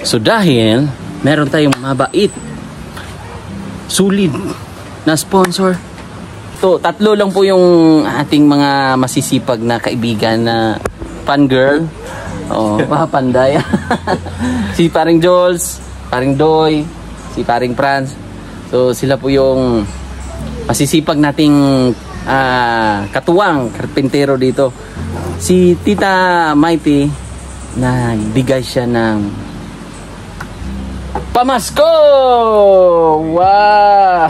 So dahil meron tayong mabait, sulit na sponsor. So tatlo lang po yung ating mga masisipag na kaibigan na fangirl. Oh, Panday. Si Paring Jules, Paring Doy, si Paring Franz. So sila po yung masisipag nating katuwang karpintero dito. Si Tita Mighty na bigay siya ng pamasko! Wow!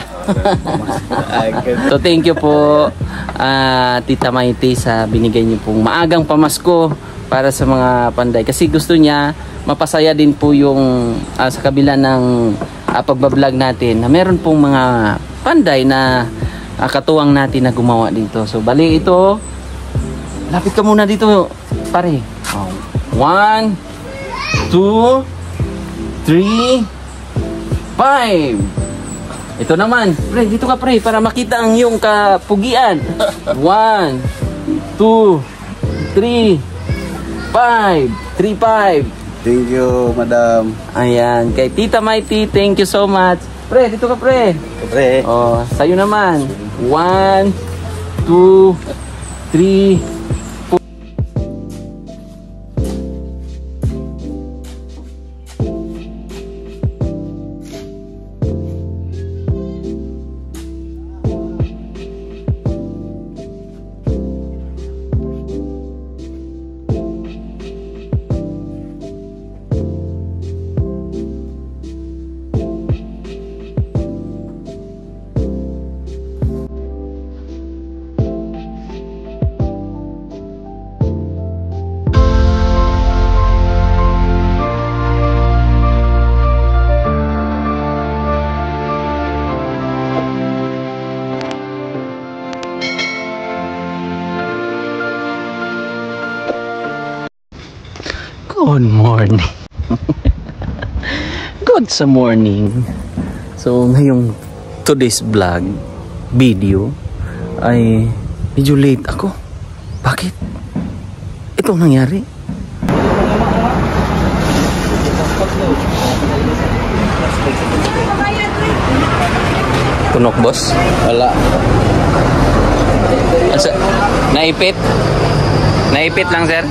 So thank you po Tita Mighty sa binigay niyo pong maagang pamasko para sa mga panday. Kasi gusto niya mapasaya din po yung sa kabila ng pagbablog natin na meron pong mga panday na katuwang natin na gumawa dito. So bali ito, lapit ka muna dito pare. 1, 2, 3, 5. Ito naman, pre, dito ka pre para makita ang iyong kapugian. 1, 2, 3, 5. 3, 5. Thank you, madam. Ayan, kay Tita Mighty, thank you so much. Pre, dito ka pre. Pre. Oh, sa'yo naman. 1, 2, 3, good morning. Good sa morning. So ngayong today's vlog video ay medyo late ako. Bakit? Itong nangyari. Tunok boss? Wala. Naipit? Naipit lang sir?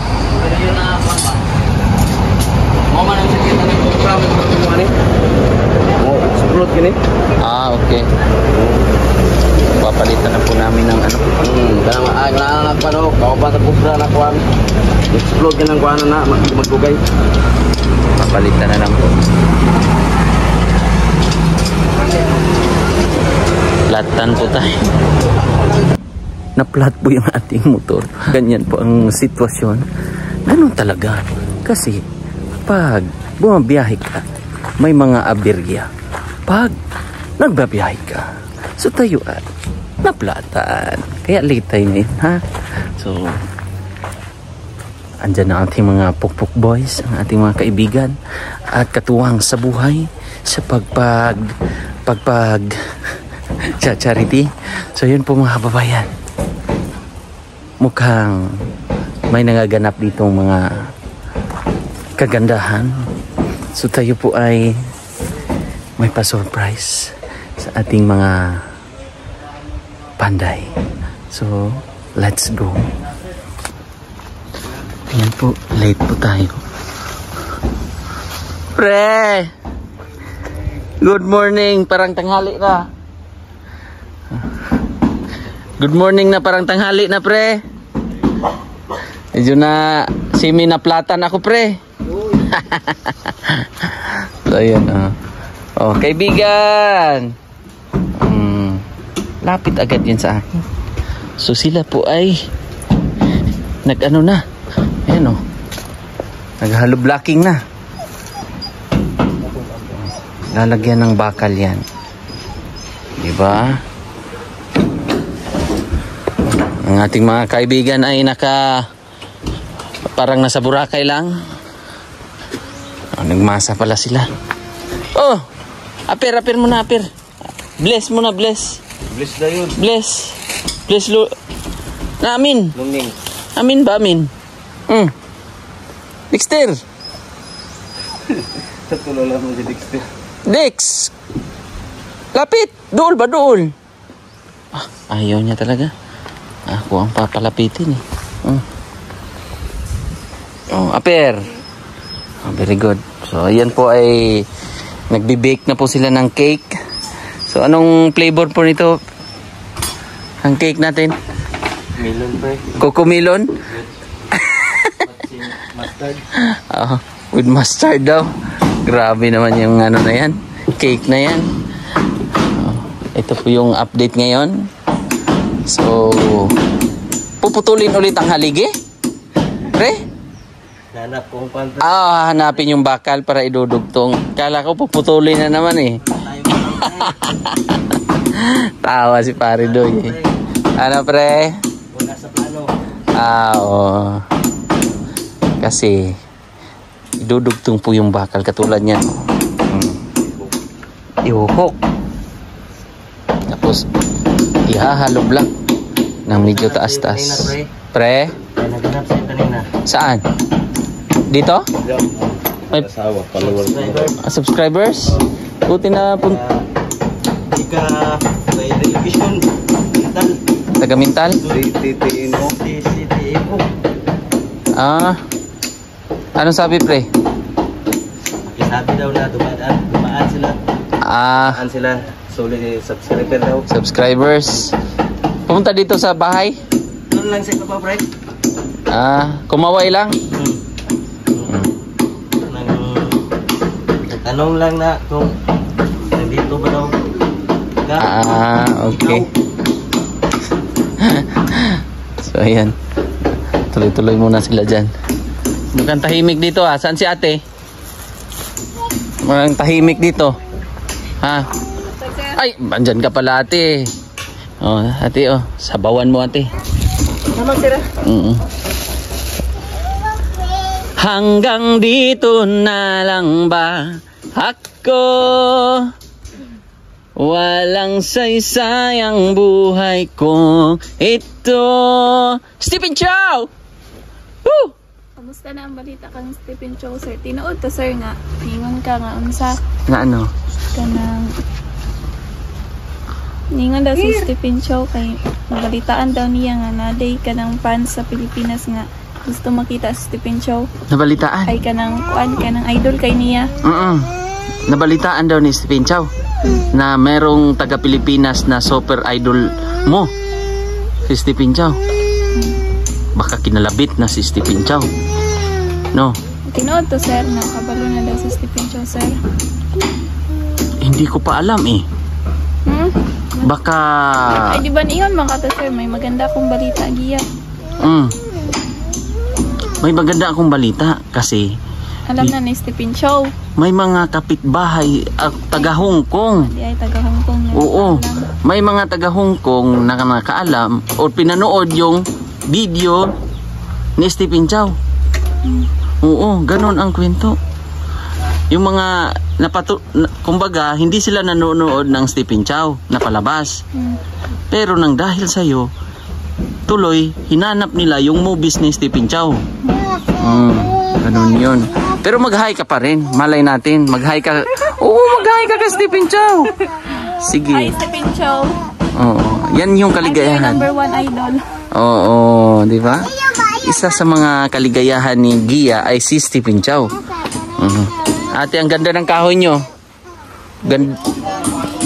Mau mana yang kita ni program semua ni? Mau explode gini? Ah, okay. Papalitan na po namin ng ano. Kanang anak pa no, kau pa sa kubra na kuan. Explode ka ng kuan na magdugay. Papalitan na lang po. Platan po tayo. Na-flat po yung ating motor. Ganyan po ang sitwasyon. Ganun talaga. Kasi pag bumabiyahe ka, may mga aberya. Pag nagbabiyahe ka, so tayo at naplatan. Kaya late tayo ngayon, ha? So, andyan na ating mga pukpuk boys, ang ating mga kaibigan at katuwang sa buhay sa charity. So, yun po mga kababayan. Mukhang may nangaganap ditong mga kagandahan. So tayo po ay may pa-surprise sa ating mga panday. So let's go. Ayan po, late po tayo. Pre! Good morning, parang tanghali na. Good morning na, parang tanghali na pre. Medyo na simi na platan ako pre. So ayan oh kaibigan, lapit agad yan sa akin. So sila po ay nag-ano na, ayan naghalo blocking na. Lalagyan ng bakal yan, diba? Ang ating mga kaibigan ay parang nasa Boracay lang. Nagmasa pala sila. Oh, apir mo na, apir. Bless mo na, bless. Bless na yun. Bless na amin. Lungning. Amin ba, amin? Dexter. Tulo lang mo si Dexter. Dex! Lapit! Dool ba dool? Ayaw niya talaga. Ako ang papalapitin eh. Aper. Very good. So, ayan po ay nagbe-bake na po sila ng cake. So, anong flavor po nito? Ang cake natin? Melon pre. Coco melon? Mustard. With mustard daw. Grabe naman yung ano na yan. Cake na yan. Ito po yung update ngayon. So, puputulin ulit ang haligi? Pre? Hanap ko kung paano. Hanapin yung bakal para idudugtong. Kala ko puputulin na naman eh. Tawa si Pare Doy eh. Ano pre? Wala sa plano. Oo. Kasi idudugtong po yung bakal katulad niyan. Ihuhok. Tapos ihahalog lang ng medyo taas-taas. Pre? Naganap sa kanina. Saan? Dito? May asawa, followers. Subscribers? Buti na Ika may television. taga-mental? CTTNO. Anong sabi pre? Sabi daw na dumaan sila. Dumaan sila. Solid subscriber daw. Subscribers. Pumunta dito sa bahay? Doon lang sa baba, pre. Kumaway lang? Tanong lang na kung nandito ba daw. Okay. So ayan. Tuloy-tuloy muna sila dyan. Mukhang tahimik dito Saan si ate? Mukhang tahimik dito. Ay, andyan ka pala ate. Ate sabawan mo ate. Tama sira. Hanggang dito na lang ba ako? Walang saysayang buhay ko ito. Stephen Chow! Woo! Kamusta na ang balita kang Stephen Chow, sir? Tinuod to, sir, nga. Ningon ka nga, unsa? Na ano? Kanang... Ningon daw si Stephen Chow kay nabalitaan daw niya nga naday ka ng fans sa Pilipinas nga gusto makita si Stephen Chow. Nabalitaan? Ay kanang idol kay niya. Nabalitaan daw ni Stephen Chow na merong taga Pilipinas na super idol mo, si Stephen Chow. Baka kinalabit na si Stephen Chow, no? Tinood to, sir, na kabalo na daw si Stephen Chow, sir. Hindi ko pa alam eh. Baka ay di ba niyon mga to, sir, may maganda akong balita giya. May maganda akong balita kasi alam na ni Stephen Chow. May mga kapitbahay taga Hong Kong. Di ay taga Hong Kong. Oo. May mga taga Hong Kong na nakaalam o pinanood yung video ni Stephen Chow. Oo, ganun ang kwento. Yung mga kumbaga, hindi sila nanonood ng Stephen Chow na palabas. Pero nang dahil sa'yo, tuloy, hinanap nila yung movies ni Stephen Chow. Ganun yun. Pero mag-hi ka pa rin. Malay natin. Mag-hi ka. Oo, mag-hi ka kay Stephen Chow. Sige. Hi, Stephen Chow. Oo. Yan yung kaligayahan. Number 1 idol. Oo, di ba? Isa sa mga kaligayahan ni Gia ay si Stephen Chow. Ate, ang ganda ng kahoy nyo.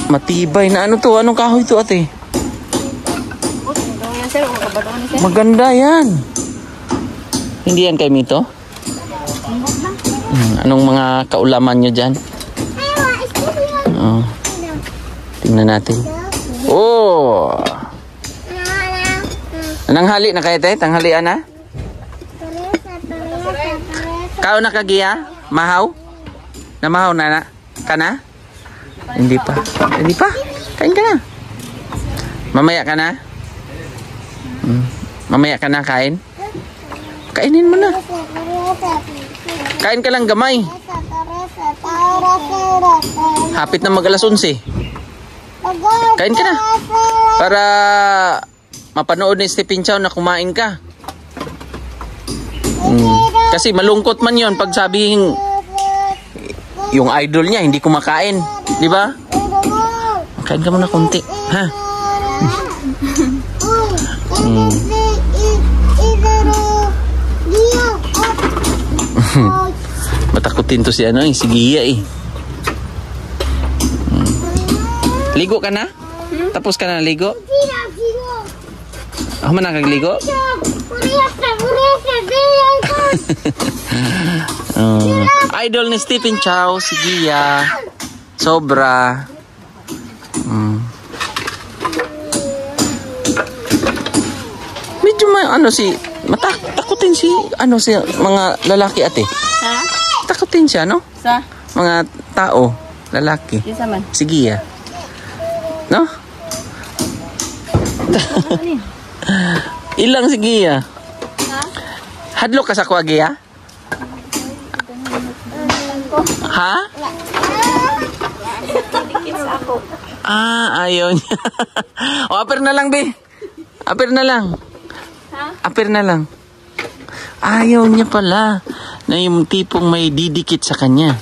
Matibay na ano to? Anong kahoy to, ate? Maganda yan. Hindi yan kay Mito? Anong mga kaulaman nyo dyan? Tingnan natin. Oh! Nanghali na kayo, te? Tanghalian na? Kao na kagiya? Mahaw? Namahaw na na? Ka na? Hindi pa. Hindi pa? Kain ka na. Mamaya ka na? Mamaya ka na kain? Kainin mo na. Kain ka lang gamay. Hapit na mag-alas 11. Kain ka na. Para mapanood ni Stephen Chow na kumain ka. Kasi malungkot man yon pag sabihin yung idol niya hindi kumakain, di ba? Kain ka muna konti, ha? Matakutin to si si Gia eh. Ligo ka na? Tapos ka na ligo? Ako man nakagligo? Idol ni Stephen Chow, si Gia. Sobra. Medyo takutin si si mga lalaki ate. Ha? Takutin siya, no? Sa? Mga tao, lalaki. Isa man. Si Gia. No? Ilang si Gia? Ha? Hadlok ka sa kuha, Gia? Ha? Dikit sa ako. Ayaw niya. O, aper na lang, be. Aper na lang. Ha? Aper na lang. Ayaw niya pala na yung tipong may didikit sa kanya.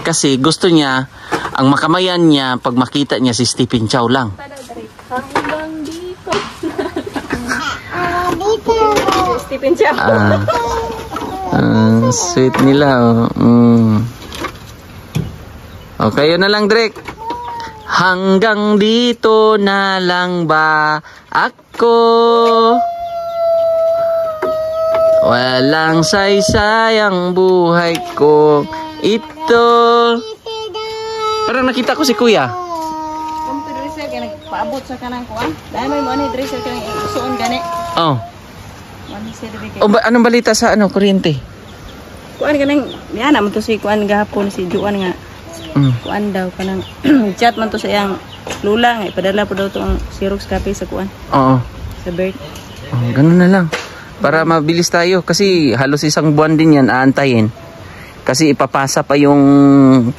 Kasi gusto niya, ang makamayan niya pag makita niya si Stephen Chow lang. Hanggang dito. Stephen Chow. Sweet nila. O, kayo na lang, Drake. Hanggang dito na lang ba ako? Walang saysayang buhay ko ito. Parang nakita ko si Kuya. Kung dresser ka nagpaabot sa kanang kuan. Dahil may money dresser ka nang isuon gani. Oh. Money certificate. Anong balita sa kuryente? Kuan ka nang yan naman to si kuan gahapon si Juan nga. Kuan daw kanang chat man to sa iyang lula nga ipadala po daw to ang Xerox copy sa kuan. Oo. Sa birth. Ganun na lang. Para mabilis tayo kasi halos isang buwan din yan aantayin. Kasi ipapasa pa yung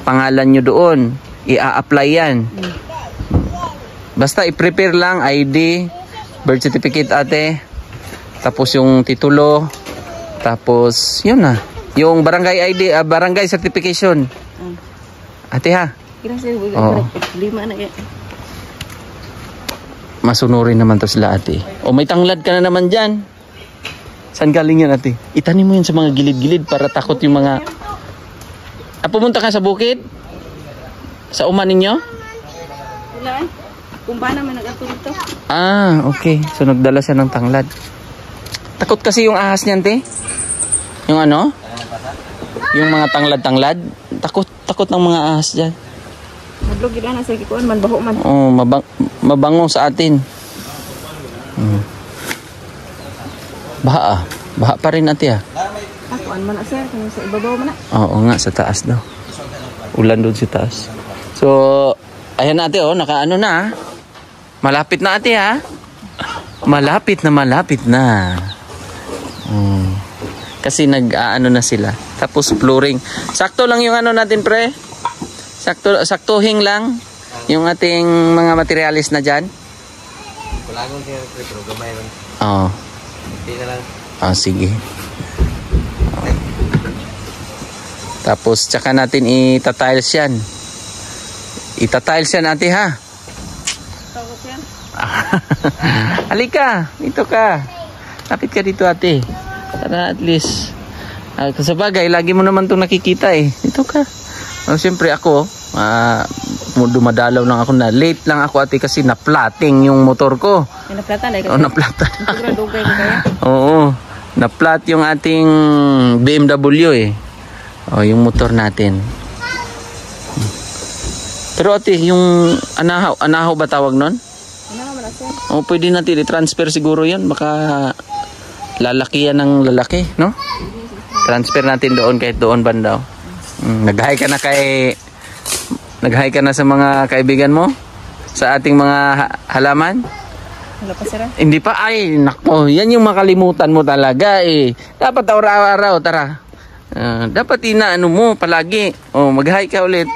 pangalan nyo doon. I-a-apply yan. Basta i-prepare lang ID, birth certificate ate, tapos yung titulo, tapos yun na. Yung barangay ID, barangay certification. Ate ha? Gracias. Oo. 5 na kaya. Masunurin naman to sila ate. O may tanglad ka na naman dyan. Saan galing yan ate? Itanim mo yun sa mga gilid-gilid para takot yung mga... pumunta ka sa bukid? Sa uma ninyo? Wala eh. Kung ba naman nag-ato dito? Okay. So nagdala siya ng tanglad. Takot kasi yung ahas niyan te. Yung yung mga tanglad-tanglad. Takot ng mga ahas dyan. Madlog gila na sa kikuan man, baho man. Mabango sa atin. Baha pa rin ate ha. Kuan man sir, kung sa ibabaw man na. Oo nga, sa taas daw. Ulan doon sa taas. So, ayan ate nakaano na. Malapit na ate ha. Malapit na. Kasi nag-aano na sila. Tapos flooring. Sakto lang yung natin pre. Saktuhin lang yung ating mga materialis na dyan. Kulagon siya pero gamay lang. Oo. Hindi na lang. Sige. Tapos tsaka natin itatiles yan. Itatiles yan ate ha. Takot yan. Halika, dito ka. Lapit ka dito ate. Para at least sa bagay, lagi mo naman itong nakikita eh. Dito ka. Siyempre ako, dumadalaw lang ako na. Late lang ako ate kasi na-plating yung motor ko. Na-platan eh. Na-platan. Dugay ko kaya. Oo. Na-plat yung ating BMW eh. Yung motor natin. Pero ate, yung anahaw ba tawag nun? Anahaw man sir. Pwede natin i-transfer siguro yan. Baka lalaki yan ng lalaki, no? Transfer natin doon kahit doon bandaw. Nag-hi ka na sa mga kaibigan mo? Sa ating mga halaman? Wala pa sir. Hindi pa. Ay, nako. Yan yung makalimutan mo talaga eh. Dapat araw-araw, tara. Dapat inaano mo palagi. Mag-hi ka ulit.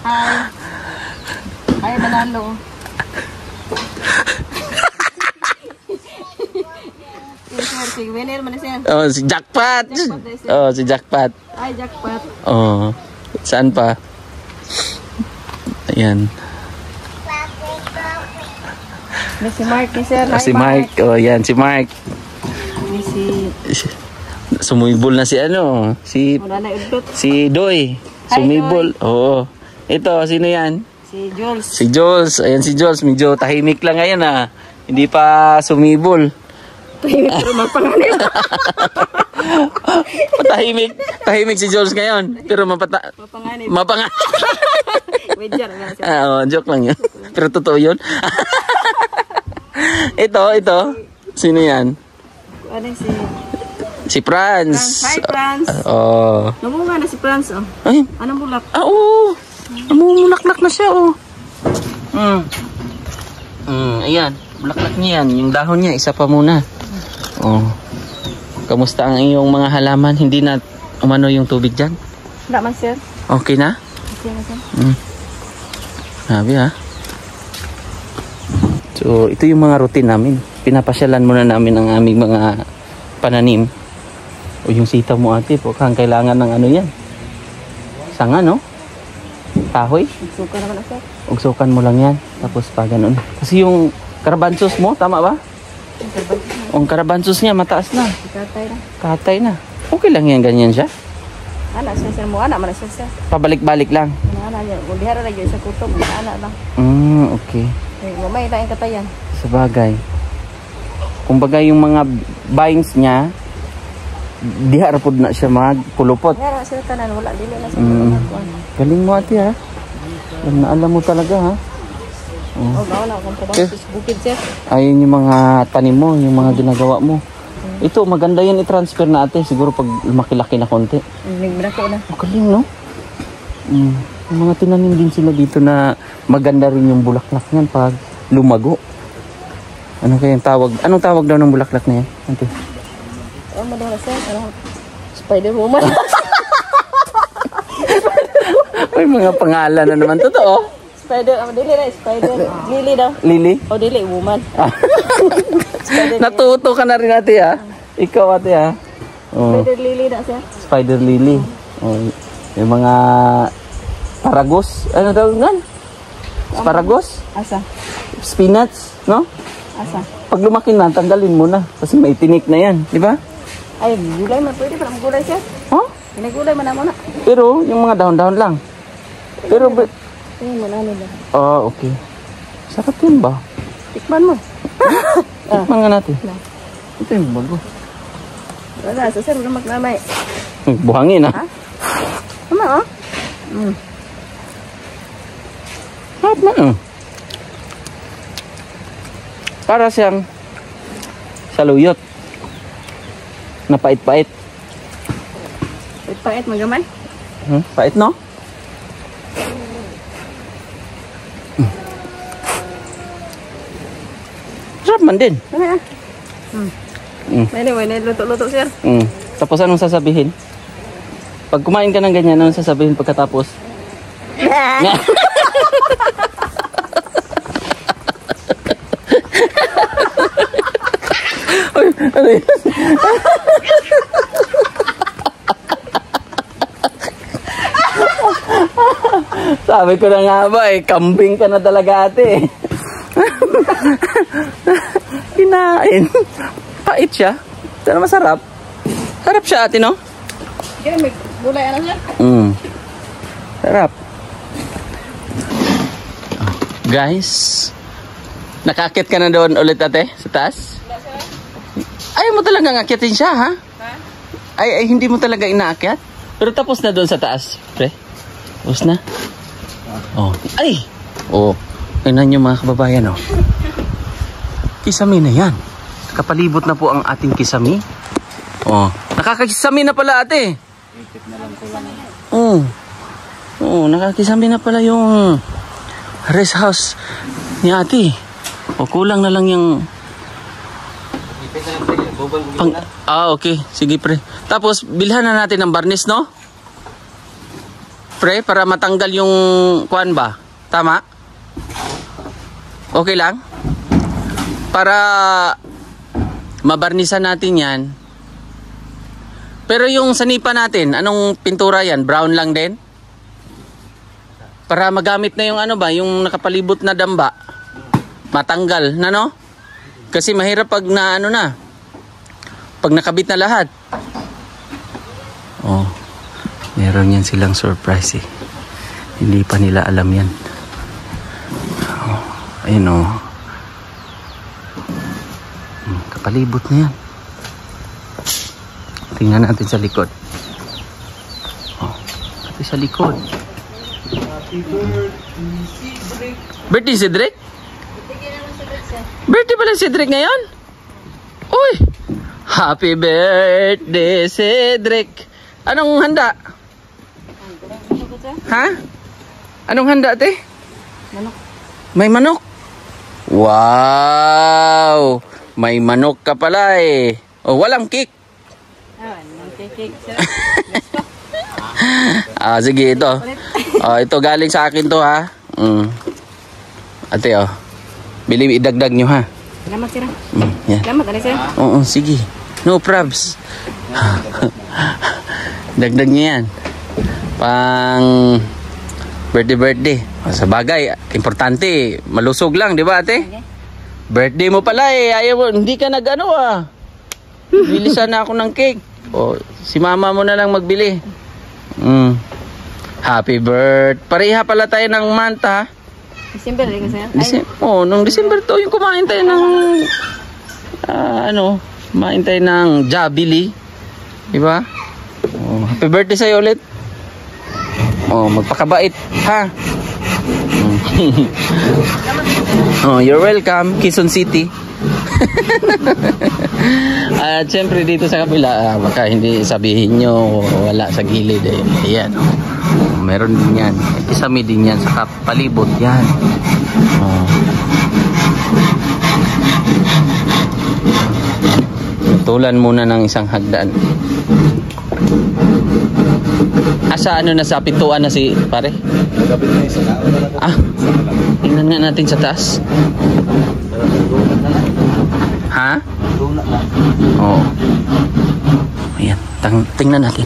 Hi. Hi, Banalo. Si winner man siya. Si Jackpot. Si Jackpot. Ay, jackpot. Oh. Saan pa? Ayan. May si Mark ni sir. Hi, Si Mark. Oh, yan. Si Mark. May si... Sumibol na si ano. Wala na udot. Si Doy. Hi, Sumibol. Oo. Ito, sino yan? Si Jules. Si Jules. Ayan si Jules. Medyo tahimik lang ngayon ah. Hindi pa sumibol. Pero magpanganib. Tahimik si Jules ngayon. Pero Mapanganib. Wait, jar na siya. Joke lang yun. Pero totoo yun. Ito. Sino yan? Ano si... Si Franz. Hi, Franz. Oh. Namunga na si Franz, oh. Ay. Anong bulak? Oo. Namumulaklak na siya, oh. Ayan. Bulaklak niya yan. Yung dahon niya, isa pa muna. Oh. Kamusta ang iyong mga halaman? Hindi na umano yung tubig dyan? Wala man, sir. Okay na? Okay na, sir. Sabi ha. So, ito yung mga routine namin. Pinapasyalan muna namin ang aming mga pananim. O yung sitaw mo ate, kung kailangan ng ano yan. Sanga, no? Kahoy. Suka naman, sir. Ugsukan mo lang yan. Tapos pa ganun. Kasi yung karabansos mo, tama ba? Ang karabansos niya, mataas na. Katay na. Katay na. Okay lang yan, ganyan siya. Anak siya, sir. Mo anak man siya, sir. Pabalik-balik lang. Anak niya. Kung dihara lagi sa kutob, anak lang. Okay. Mamay tayong katayan. Sabagay. Kumbaga yung mga vines niya, di harapod na siya magkulupot. Nga sila tanan, wala dili na sa mga Galing mo ate ha. Alam mo talaga ha. Wala akong trabaho sa bukid, sir. Ayun yung mga tanim mo, yung mga ginagawa mo. Ito, maganda yan i-transfer na ate. Siguro pag lumaki-laki na konti. Nagbrako na. Galing no? Yung mga tinanim din sila dito na maganda rin yung bulaklak niyan pag lumago. Ano kayang tawag? Anong tawag daw ng bulaklak na yan? Ante? Ano daw na, sir? Spider-Woman. May mga pangalan na naman. Totoo? Dili na, Spider. Lily daw. Lily? O, dili, woman. Natuto ka na rin ate ha. Ikaw ate ha. Spider Lily na, sir. Spider lily. Yung mga paragos. Ano daw nga? Paragos? Asa? Spinach, no? Asa? Pag lumaki na, tanggalin mo na. Kasi may tinik na yan, di ba? Ay, gulay man. Pwede pa gulay, sir. Huh? Pinagulay man na muna. Pero, yung mga dahon-dahon lang. Pero, Tingin mo na nila. okay. Sarap yun ba? Tikman mo. Tikman nga natin. Ito yung bago. Wala, so sir, wala maglamay. Buhangin ha? Tama, oh. Sarap na Para siyang saluyot. Na pait-pait. Pait, magamay. Pait, no? Sarap man din. Tama, Anyway, luto-luto, sir. Tapos anong sasabihin? Pag kumain ka ng ganyan, anong sasabihin pagkatapos? Ano yun? Sabi ko na nga ba kambing ka na talaga ate. Kinain. Pait siya. Pero masarap. Sarap siya ate, no? Kaya may gulay, ano, sir? Sarap. Guys, nakakit ka na doon ulit ate sa taas? Ayaw mo talaga ngakyatin siya, ha? Ay, hindi mo talaga inaakyat? Pero tapos na doon sa taas, pre? Tapos na? Ay! Tingnan nyo mga kababayan, Kisame na yan. Kapalibot na po ang ating kisame. Nakakisame na pala ate. Nakakisame na pala yung rest house ni ate. Kulang na lang yung okay. Sige pre. Tapos bilhan na natin ng barnis, no? Pre, para matanggal yung kuan ba? Tama? Okay lang? Para mabarnisan natin yan, Pero yung sanipa natin, anong pintura yan? Brown lang din? Para magamit na yung ano ba, yung nakapalibot na damba. Matanggal na, no? Kasi mahirap pag na ano na. Pag nakabit na lahat. Oh. Meron yan silang surprise eh. Hindi pa nila alam yan. Oh. Ayun oh. Kapalibot na yan. Tingnan natin sa likod. Oh, pati sa likod. Birthday si Drake? Birthday pala si Drake ngayon? Uy! Happy birthday Cedric! Anong handa? Ha? Anong handa, te? Manok. May manok? Wow! May manok ka pala eh. Oh, walang cake. Cake. Sige ito. Ito galing sa akin to ha. Ate oh. Bili idagdag nyo ha. Salamat sir. Yeah. Salamat ali sir. Oo, sige. No probs. Dagdag nyo yan. Pang birthday. Sa bagay, importante. Malusog lang, di ba ate? Okay. Birthday mo pala eh. Ayaw mo, hindi ka nag-ano ah. Bili sana ako ng cake. Si mama mo na lang magbili. Happy birthday. Pareha pala tayo ng month ha. December rin kasi. Nung December to yung kumain tayo ng kumain tayo ng Jabili. Diba? Happy birthday sa'yo ulit. Magpakabait ha. You're welcome, Quezon City. At syempre dito sa kabila, baka hindi sabihin nyo wala sa gilid eh. Ayan, meron din yan. Isami din yan sa palibot yan. Tulan muna ng isang hagdan. Asa ano na sa pintuan na si pare? Tingnan nga natin sa taas. Ha? Oo. Ayan, tingnan natin.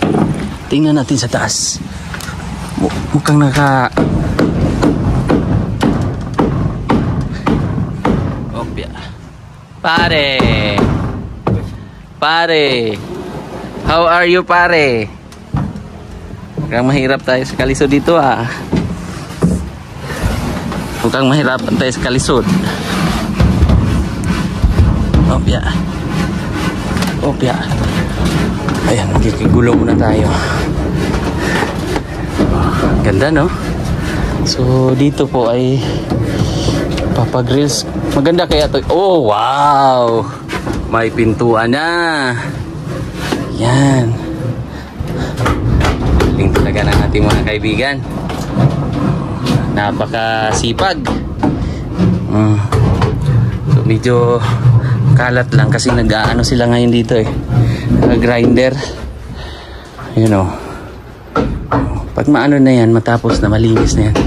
Tingnan natin sa taas. Mukhang Opya. Pare. How are you, pare? Mukhang mahirap tayo sa kalisod dito ah. Mukhang mahirapan tayo sa kalisod. Opya. Ayan, magkikigulo muna tayo. Ganda no? So dito po ay papagrills. Maganda kaya to. Oh wow! May pintuan na. Yan. Galing talaga ng ating mga kaibigan. Napakasipag. So medyo kalat lang kasi nag-aano sila ngayon dito eh. Nag-grinder. You know. Pag maano na yan, matapos na malinis na yan.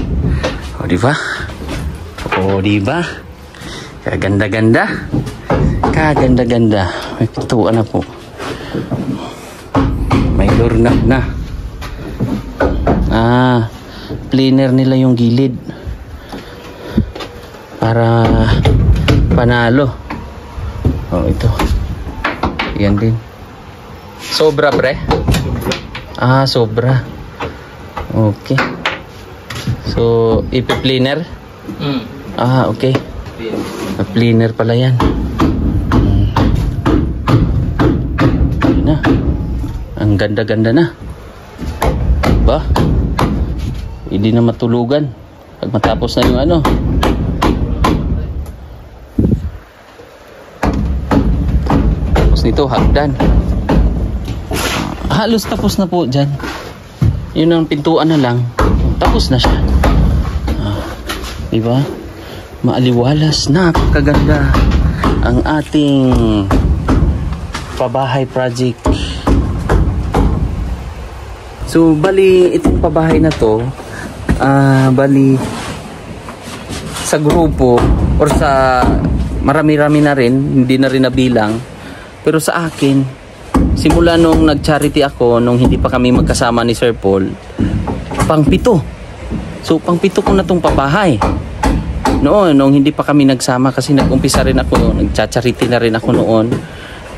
O diba? Kaganda-ganda. May pintuan na po. May doorknob na. Cleaner nila yung gilid. Para panalo. Ito. Yan din. Sobra pre? Sobra. Okay. So, ipi-cleaner? Okay. Cleaner pala yan. Ang ganda-ganda na. Ba? Hindi na matulugan. Pag matapos na yung ano. Tapos nito, hagdan. Halos tapos na po dyan. Yun ang pintuan na lang. Tapos na siya. Diba? Maaliwalas. Napakaganda ang ating pabahay project. So, bali, itong pabahay na to, bali, sa grupo, or sa marami-rami na rin, hindi na rin nabilang, pero sa akin, simula nung nag-charity ako, nung hindi pa kami magkasama ni Sir Paul, pang-7. So, pang-7 ko na tong pabahay. Noon, nung hindi pa kami nagsama, kasi nag-umpisa rin ako, nag-charity na rin ako noon,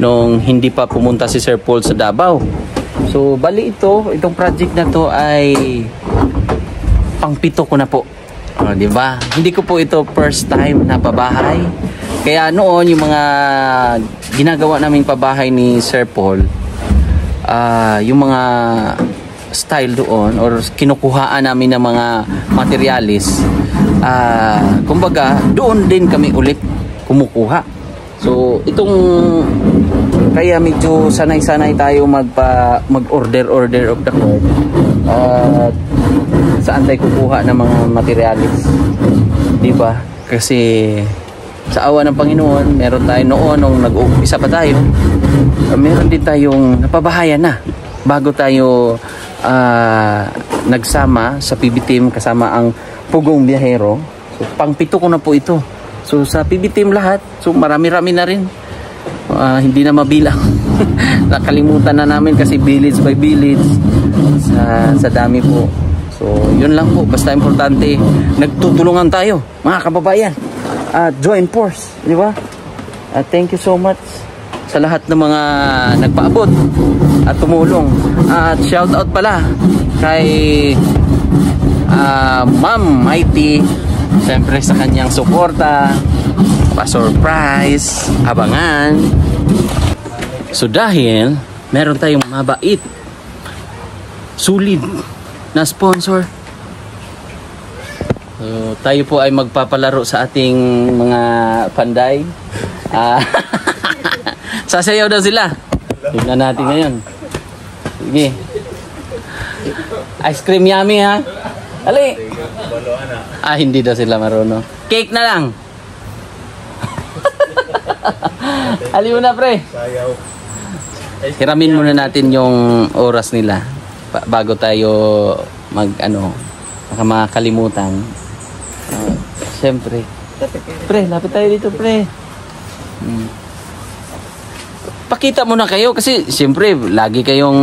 nung hindi pa pumunta si Sir Paul sa Davao. So, bali itong project na to ay pang-7 ko na po. Di ba? Hindi ko po ito first time na pabahay. Kaya noon, yung mga ginagawa naming pabahay ni Sir Paul, yung mga style doon or kinukuhaan namin ng mga materialis, kumbaga doon din kami ulit kumukuha. So itong kaya medyo sanay-sanay tayo mag-order of the code, saan tayo kukuha ng mga materialis, di ba? Kasi sa awa ng Panginoon, meron tayo noon nung nag-uumpisa pa tayo, meron din tayong napabahayan na bago tayo nagsama sa PB Team kasama ang Pugong Biyahero. So, pang-7 ko na po ito. So, sa PB Team lahat, so marami-rami na rin. Hindi na mabilang. Nakalimutan na namin kasi village by village sa dami po. So, yun lang po. Basta importante, nagtutulungan tayo, mga kababayan. Join force, di ba? Thank you so much sa lahat ng mga nagpaabot at tumulong. At shout out pala kay Ma'am Mighty, siyempre sa kanyang suporta, pa-surprise, abangan. So dahil meron tayong mabait, sulit na sponsor, so, tayo po ay magpapalaro sa ating mga panday. Sasayaw daw sila. Tignan natin ngayon. Sige. Ice cream yummy ha. Ali. Hindi daw sila marunong. Cake na lang. Ali mo na pre. Hiramin muna natin yung oras nila bago tayo baka makakalimutan. Siyempre. Pre, lapit tayo dito pre. Pakita mo na kayo kasi siyempre lagi kayong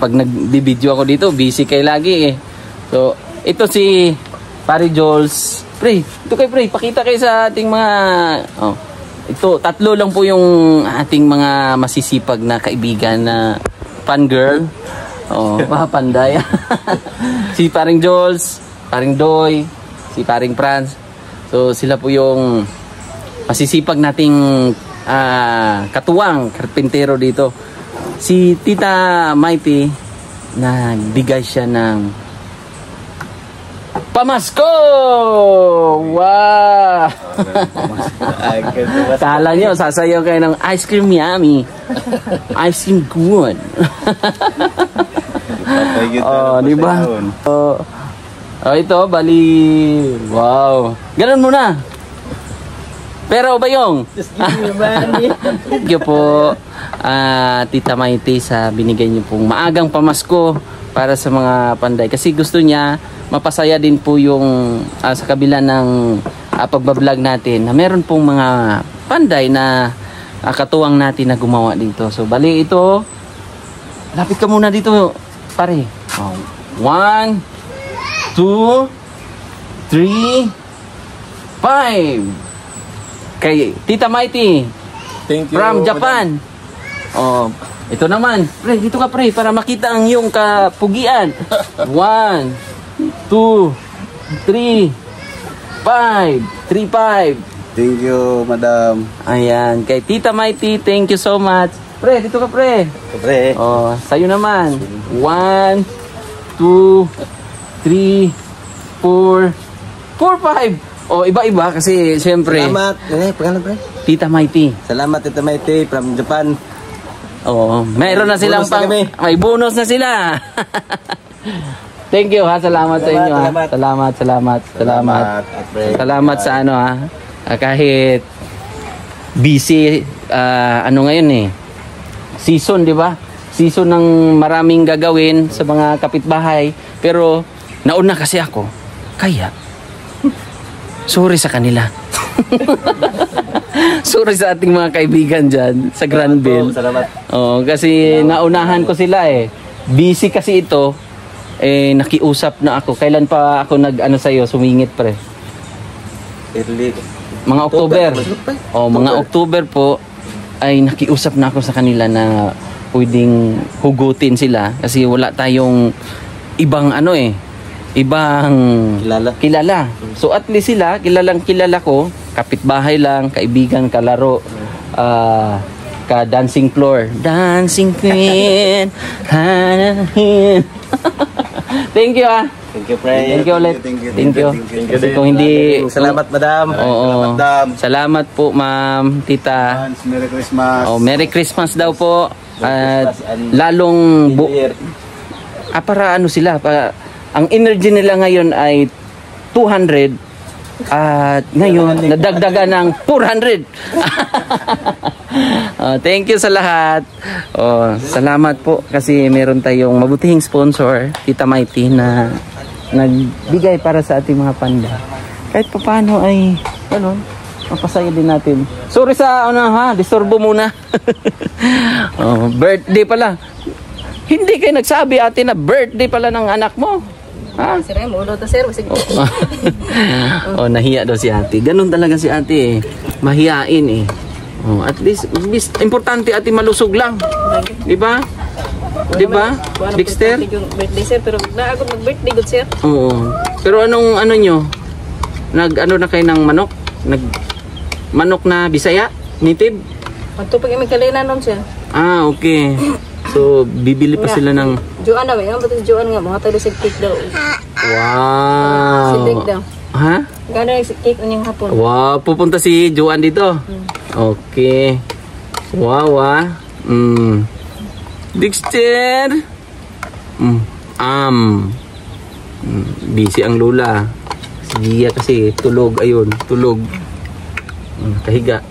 pag nag-video ako dito busy kayo lagi eh. So ito si Pare Jules. Pre, ito kayo pre, pakita kayo sa ating mga ito, 3 lang po yung ating mga masisipag na kaibigan na fan girl. Panday. Si Paring Jules, Paring Doy, si Paring Franz. So sila po yung masisipag nating katuwang karpintero dito. Si Tita Mighty, nagbigay siya ng pamasko! Wow! Kala nyo, sasayaw kayo ng ice cream yummy. Ice cream good. Diba? Ito, bali. Wow. Ganun muna. Pero Bayong, thank you po Tita Mighty sa binigay niyo pong maagang pamasko para sa mga panday. Kasi gusto niya mapasaya din po yung sa kabila ng pagbablog natin na meron pong mga panday na katuwang natin na gumawa dito. So bali ito, lapit ka muna dito pare. 1, 2, 3, 5. Kay Tita Mighty. Thank you. From Japan. Ito naman. Pre, dito ka pre para makita ang iyong kapugian. 1, 2, 3, 5. Thank you, madam. Ayan. Kay Tita Mighty, thank you so much. Pre, dito ka pre. Pre. Sa'yo naman. 1, 2, 3, 4, 5. Iba-iba kasi siyempre. Salamat. Pangalan pre? Tita Mighty. Salamat Tita Mighty from Japan. Mayroon na silang may bonus na sila. Thank you ha. Salamat sa inyo ha. Salamat. Salamat sa kahit busy ngayon eh. Season, di ba? Season ng maraming gagawin sa mga kapitbahay. Pero nauna kasi ako. Kaya sorry sa kanila. Sorry sa ating mga kaibigan dyan sa Granville. Salamat. Oo, kasi naunahan ko sila eh. Busy kasi ito. Nakiusap na ako. Kailan pa ako nag-ano sa'yo, sumingit pre? Early. Mga October. Mga October po ay nakiusap na ako sa kanila na pwedeng hugutin sila kasi wala tayong ibang ibang kilala. So at least sila, kilala ko, kapitbahay lang, kaibigan, kalaro, ka dancing floor. Dancing queen. Thank you Thank you, Fred. Thank you ulit. Thank you. Kasi kung hindi... Salamat, madam. Oo. Salamat po, ma'am, tita. Merry Christmas. Merry Christmas daw po. At lalong... para sila, ang energy nila ngayon ay 200 at ngayon nadagdagan ng 400. Thank you sa lahat. Salamat po kasi meron tayong mabutihing sponsor, Tita Mighty, na nagbigay para sa ating mga panda. Kahit paano ay mapasaya din natin. Sorry sa disturbo muna. Birthday pala. Hindi kayo nagsabi ate na birthday pala ng anak mo. Ha? Sir, mo ulo to sir. Nahiya daw si ate. Ganun talaga si ate eh. Mahiyain eh. At least importante ate malusog lang. Di ba? Di ba? Dexter? Birthday sir, pero naagod mag-birthday good sir. Oo. Pero anong nyo? Na kayo ng manok? Manok na Bisaya? Native? Magtupag yung kalina nun sir. Okay. So, bibili pa sila ng... Juan na ba? Yung ba't Juan nga? Mga tayo sa cake daw. Wow! Si cake daw. Ha? Gano'n yung cake na yung hapon. Wow! Pupunta si Juan dito? Okay. Wow Dexter! Busy ang lola. Si Gia kasi tulog. Ayun, tulog. Kahiga.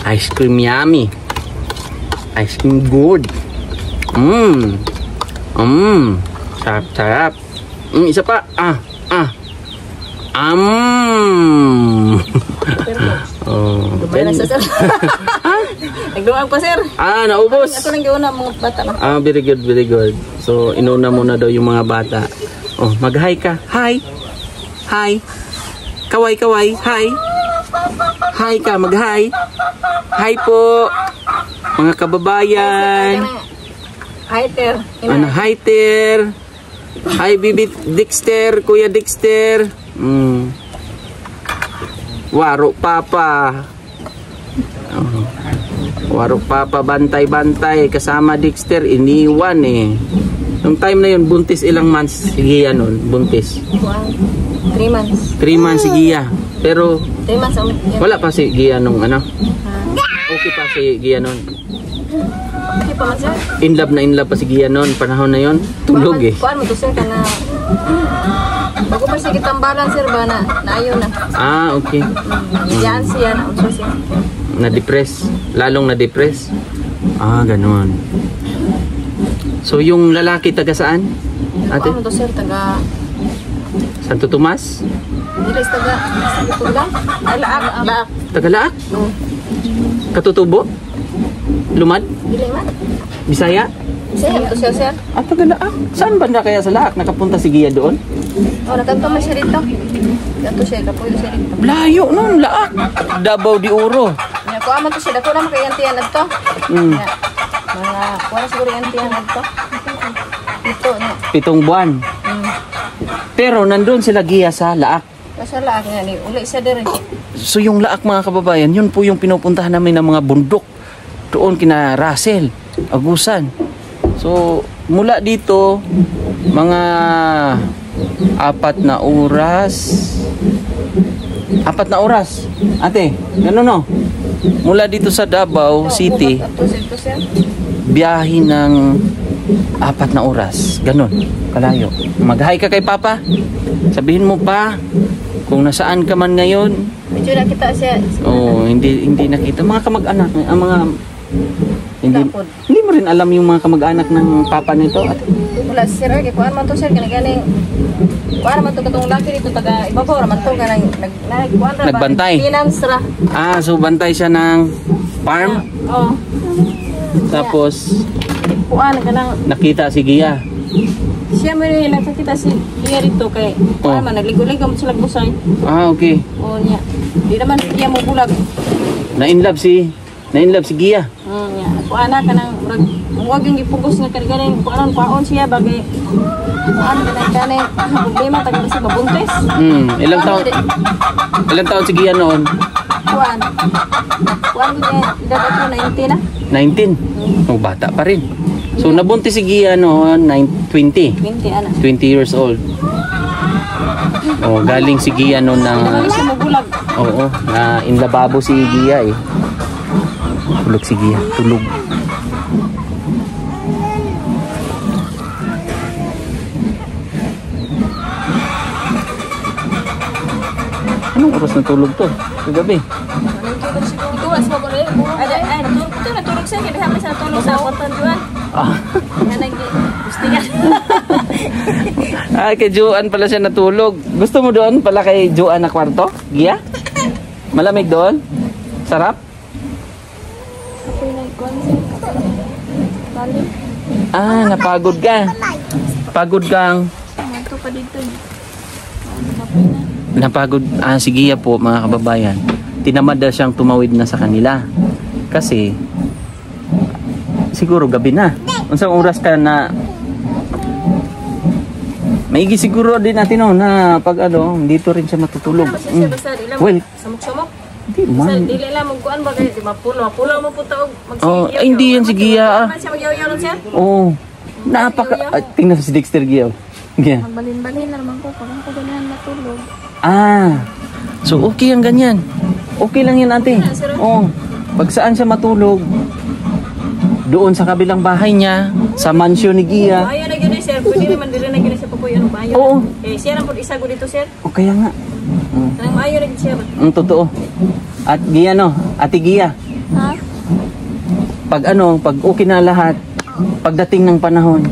Ice cream yummy. Ice cream good. Sarap. Isa pa. Gumay na sa sir. Nagdumaan pa sir. Naubos. Ako lang gawin na mga bata na. Very good. So, inuna muna daw yung mga bata. Mag-hi ka. Hi. Kaway. Hi. Hi ka, mag-hi. Hi po. Mga kababayan. Hi ter. Hi ter. Hi Bibi Dexter, Kuya Dexter. Waro papa. Waro papa, bantay kasama Dexter, iniwan eh. Nung time na yun, buntis ilang months si Gia nun? Buntis 3 months. 3 months si Gia. Pero 3 months wala pa si Gia nung okay pa si Gia nun. Okay pa man sir. In love pa si Gia nun. Panahon na yun, tulog eh. Kuan mo to sir ka na. Bago pa sige tambalan sir ba na naayo na. Okay. Yan siya na unsa siya. Na-depress. Lalong na-depress. Ganun. So yung lalaki taga saan? Ate? Kuan mo to sir taga Santo Tomas? Dili taga Puglang. Laak. Taga Laak? Katutubo? Lumad? Dili man. Bisaya? Sir, to sir. Taga Laak. Saan banda kaya sa Laak? Nakapunta si Gia doon? Nakanto man siya dito. Kato siya, kapuyo siya dito. Layo nun, Laak. Davao de Oro. Kung aman to siya, dako na makayantiyan na to. Mga, wala siguro yantiyan na to. Ito, 7 buwan. Pero nandun sila Gia sa Laak. Sa Laak nga ni, uli siya dire. So yung Laak mga kababayan, yun po yung pinupuntahan namin ng mga bundok. Doon kina Russell, Agusan. So mula dito, mga 4 na oras. 4 na oras. Ate, gano'n no? Mula dito sa Davao City, biyahe ng 4 na oras. Ganon, kalayo. Mag-hi ka kay Papa. Sabihin mo pa kung nasaan ka man ngayon. Medyo nakita siya. Hindi nakita. Mga kamag-anak, ang mga Hindi, hindi mo rin alam yung mga kamag-anak ng papa nito? Wala sir, kay kuan man to sir ganing kuan man to katong laki dito taga ibabaw man to kanang kuan ra. Nagbantay? Finance ra. Ah, so bantay siya ng farm? Oo. Tapos Kuan kanang nakita si Gia. siya man yung nakakita si Gia dito kay kuan man nagligo-ligo sila busay. Ah, okay. Oo niya. Di naman siya mo bulag. Na-inlove si Gia. Nya. Kuan na kanang wag yung gipugos nga kanilang kuan paon siya bagay. Kuan kanang problema taga sa babuntes. Ilang taon si Gia noon? Kuan ko niya edad ako 19 na. 19. Oh, bata pa rin. So nabuntis si Gia noon 20. 20 ana. 20 years old. Oh, galing si Gia noon Naman na siya mo bulag. oo, na inlababo si Gia eh. Tulog si Gia, tulog. Anong oras na tulog to? Kagabi. Ito was mo ko rin. Ay, natulog siya kaya kami sa tulog sa kwartan juan. Yan ang gustigan. Ah, kay Joan pala siya natulog. Gusto mo doon pala kay Joan na kwarto? Gia? Malamig doon? Sarap? Ako'y nagkuhan siya. Balik. Ah, napagod ka. Pagod kang Ito pa dito. napagod. Ah, si Gia po mga kababayan. Tinamad na siyang tumawid na sa kanila. Kasi siguro gabi na. Unsang oras ka na maigi siguro din natin no, na pag ano, dito rin siya matutulog. Well, samok-samok. hindi man. Dili lang magkuhan ba kay di mapulo mo po taog Oh, ay, hindi yan si Gia. Man siya magyaw-yaw siya. Oo. Tingnan si Dexter Gia. Gia. Magbalin-balin na naman ko pag ako ganyan matulog. Ah. So okay ang ganyan. Okay lang yan ate. Oo. Pag saan siya matulog, doon sa kabilang bahay niya, sa mansyon ni Gia. Bayan na gyud sir, pwede naman dili na gyud sa papoy ano bayan. Oo. Eh siya lang pud isa ko dito sir. O kaya nga. Kanang maayo na gyud siya. Ang totoo. At Gia no, ate Gia. Ha? Pag okay na lahat, pagdating ng panahon,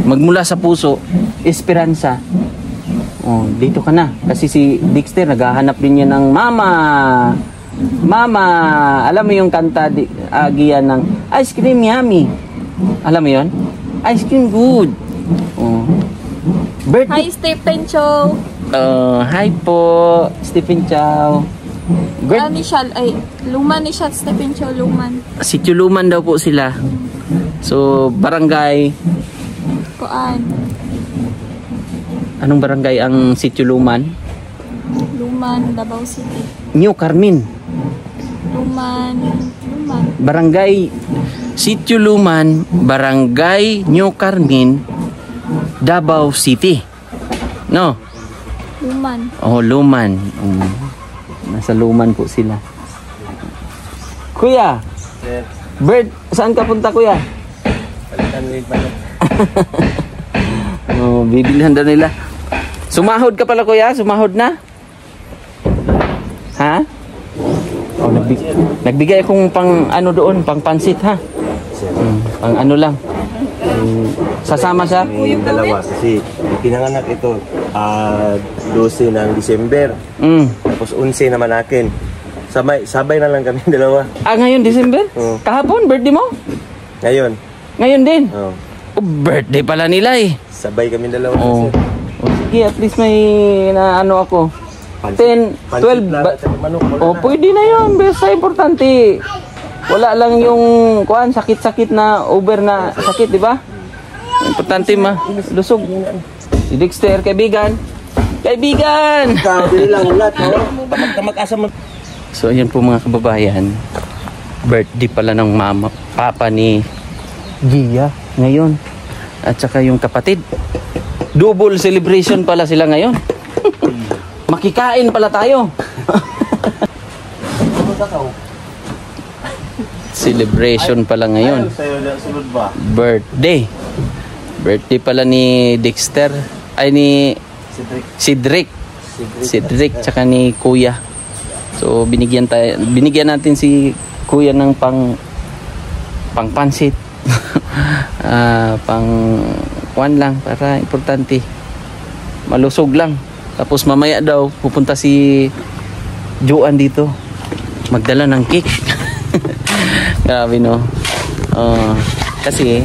magmula sa puso, esperanza. Oh, dito ka na. Kasi si Dexter naghahanap din niya ng mama. Mama, alam mo yung kanta Gia ng ice cream yummy. Alam mo yon? Ice cream good. Oh. Birthday. Hi Stephen Chow. Hi po, Stephen Chow. Ni Shal ay Luman ni Shal Stephen Chow Luman. Si Chuluman daw po sila. So, barangay. Kuan. Anong barangay ang Sitio Luman? Luman, Davao City. New Carmen. Luman. Barangay Sitio Luman, Barangay New Carmen, Davao City. No? Luman. Oh, Luman. Nasa Luman po sila. Kuya, Bert, saan ka punta kuya? Oh, bibilhan daw nila. Sumahod ka pala kuya? Sumahod na? Ha? Oh, nagbigay akong pang ano doon, pang pansit ha. Pang ano lang. Sasama siya? May dalawa kasi pinanganak ito 12 ng December. Tapos 11 naman akin. Sabay na lang kami dalawa. Ah, ngayon December? Oo. Kahapon, birthday mo? Ngayon. Ngayon din? Oh. Oh, birthday pala nila eh. Sabay kami dalawa. Oh. Sige, at least may na ano ako. 10, 12 oh, pwede na yun. Basta importante. Wala lang yung sakit-sakit na over na sakit, di ba? Importante lusog. Si Dexter, kaibigan. Kaibigan! Sabi lang ulat, no? Mag-asa mo. So, ayan po mga kababayan. Birthday pala ng papa ni Gia ngayon. At saka yung kapatid. Double celebration pala sila ngayon. Makikain pala tayo. Celebration pala ngayon. Birthday. Birthday pala ni Dexter. Ay ni Cedric. Tsaka ni Kuya. So binigyan natin si Kuya ng pang pansit. Pang kuan lang para importante. Malusog lang. Tapos mamaya daw pupunta si Juan dito. Magdala ng cake. Grabe no. Kasi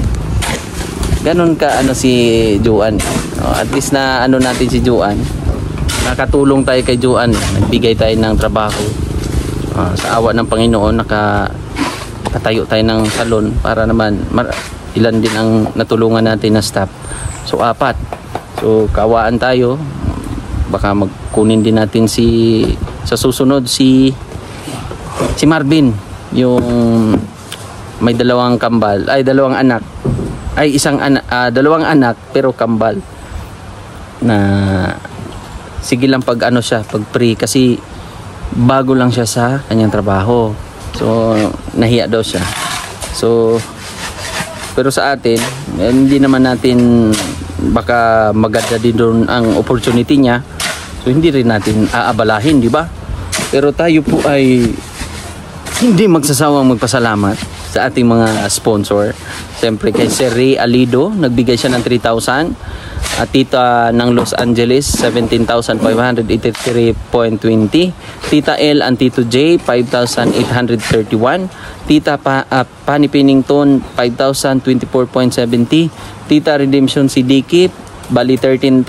ganun ka ano si Juan. At least na ano natin si Juan. Nakatulong tayo kay Juan. Nagbigay tayo ng trabaho. Sa awa ng Panginoon nakatayo tayo ng salon para naman ilan din ang natulungan natin na staff. So 4. So kawaan tayo. Baka magkunin din natin sa susunod si Marvin, yung may dalawang anak. Dalawang anak pero kambal. Na sige lang pag ano siya, pag pre kasi bago lang siya sa kanyang trabaho. So nahiya daw siya. So pero sa atin, hindi naman natin baka maganda din doon ang opportunity niya. So hindi rin natin aabalahin, di ba? Pero tayo po ay hindi magsasawang magpasalamat sa ating mga sponsor. Siyempre kay Sir Ray Alido, nagbigay siya ng 3,000. At Tita ng Los Angeles, 17,583.20. Tita L and Tito J, 5,831. Tita Pani Pennington, 5,024.70. Tita Redemption si Diki, bali 13,000.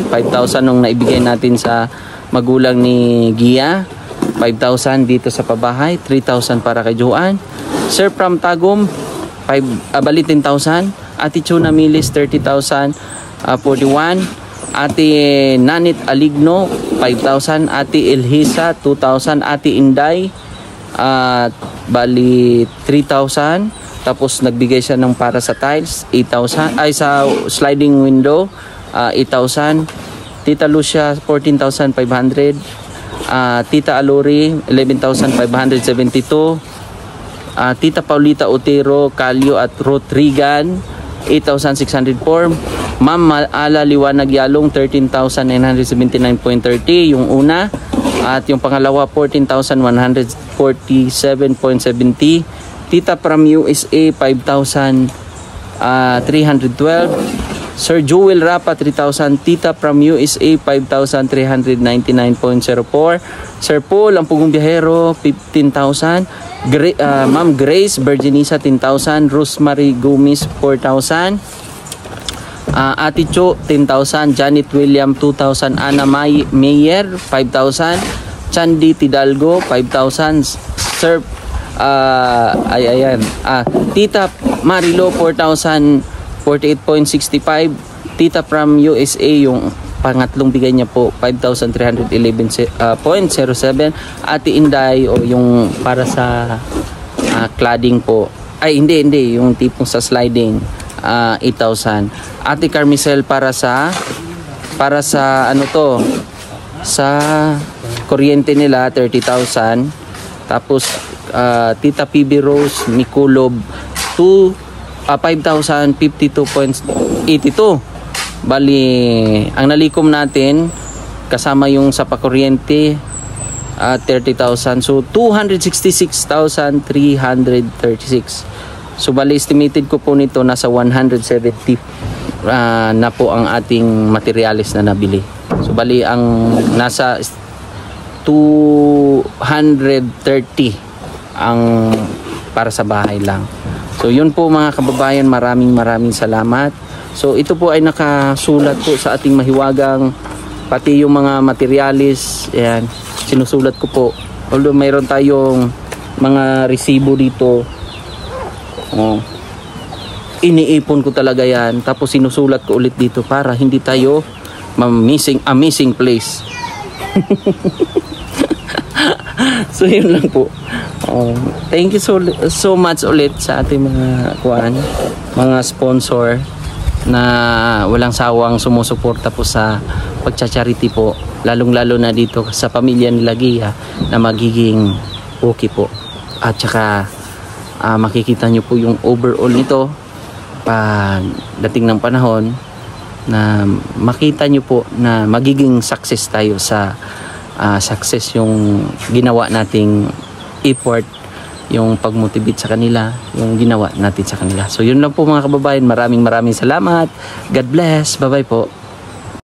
5,000 nung naibigay natin sa magulang ni Gia. 5,000 dito sa pabahay. 3,000 para kay Joanne. Sir Pram Tagum, bali 10,000. Ate Chuna Milis, 30,000. 41. Ate Nanit Aligno, 5,000. Ate Elhisa, 2,000. Ate Inday, bali 3,000. Tapos nagbigay siya ng para sa tiles, 8,000. Ay sa sliding window, 8,000. Tita Lucia, 14,500. Tita Alori, 11,572. Tita Paulita Otero, Calio at Rodrigan, 8,604. Ma'am Ala Liwanag Yalong, 13,979.30 yung una. At yung pangalawa, 14,147.70. Tita from USA, 5,312. Sir Joel Rapa, 3,000. Tita from USA, 5,399.04. Sir Paul, ang Pugong Biyahero, 15,000. Ma'am Grace Virginisa, 10,000. Rosemary Gomez, 4,000. Ate Cho, 10,000. Janet William, 2,000. Ana Mayer, 5,000. Chandy Tidalgo, 5,000. Sir Tita Marilo, 4,048.65. Tita from USA, yung pangatlong bigay niya po, 5,311.07. Ate Inday, o yung para sa cladding po, ay hindi yung tipong sa sliding, 8,000. Ate Carmicel para sa ano to, sa kuryente nila, 30,000. Tapos Tita PB Rose Mikulob, 5,052.82. Bali, ang nalikom natin kasama yung sa pakuryente, 30,000. So 266,336. So bali estimated ko po nito nasa 170 na po ang ating materialis na nabili. So bali ang nasa 230 ang para sa bahay lang. So yun po mga kababayan, maraming salamat. So ito po ay nakasulat po sa ating mahiwagang, pati yung mga materialis, ayan, sinusulat ko po. Although mayroon tayong mga resibo dito, iniipon ko talaga yan, tapos sinusulat ko ulit dito para hindi tayo missing place. So yun lang po. Thank you so much ulit sa ating mga sponsor na walang sawang sumusuporta po sa pagcha-charity po, lalong-lalo na dito sa pamilya ni Gia na magiging okay po. At saka makikita nyo po yung overall nito pag dating ng panahon, na makita nyo po na magiging success tayo sa success yung ginawa nating effort yung pag-motivate sa kanila, yung ginawa natin sa kanila. So yun lang po mga kababayan, maraming salamat. God bless. Bye-bye po.